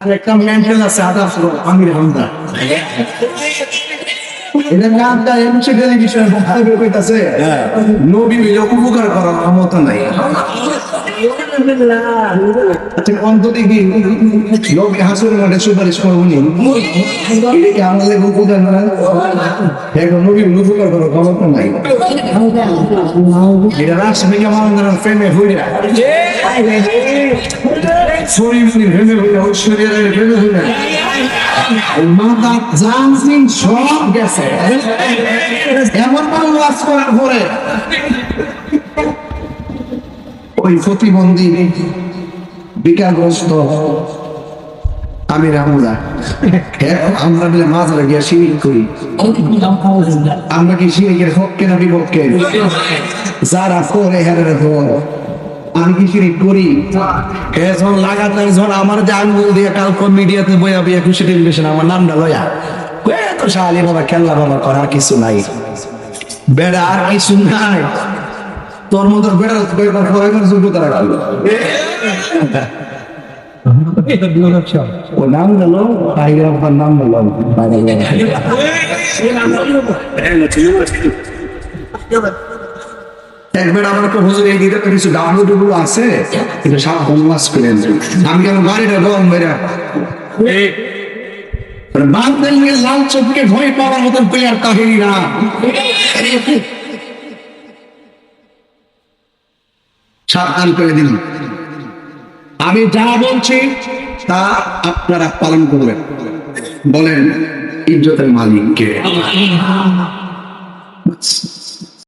একটা মেন্টাল আছে আদার্স আমির হামদা এদের নামটা এমসে টেলিভিশন বক্তব্য কইতাছে নবী হইলে উপকার করার ক্ষমতা নাই। আচ্ছা অন্তত কি লোক হাসুর মাঠে সুপারিশ করবনি এটা কি আমাদের উপকার না? এখন নবী উপকার করার ক্ষমতা নাই। এটা রাষ্ট্রপতি আমাদের প্রেমে হইয়া শরীফের প্রেমে হইয়া ঐশ্বরিয়ার প্রেমে হইয়া মাথা জানসিং সব গেছে। এমন ওয়াজ করার পরে ওই প্রতিবন্ধী বিকারগ্রস্ত আমির হামদা আমরা মিলে মাঝে গিয়া শিরিক করি। আমরা কি শিরিকের পক্ষে না বিপক্ষে? যারা করে হেরে পর আমি কি শিরিক করি? এখন লাগাতার যখন আমার যে আঙ্গুল দিয়ে কালকে মিডিয়াতে বইয়া বইয়া খুশি টেলিভিশন আমার নামটা লয়া তো শালি বাবা খেলা বাবা করার কিছু নাই, বেড়া আর কিছু নাই। তোর মতো বেড়া বেড়ার যোগ্যতা রাখলো ও নাম গেল বাইরে আপনার নাম গেল একবার আমার একটা হুজুর এই দিকে কিছু ডাবলু ডুবলু আছে কিন্তু সব বনবাস করেন। আমি কেন বাড়িটা গরম বেড়া বাংলাদেশের লাল চোখকে ভয় পাওয়ার মতন প্লেয়ার কাহিনী না। সাবধান করে দিন, আমি যা বলছি তা আপনারা পালন করবেন। বলেন ইজ্জতের মালিককে।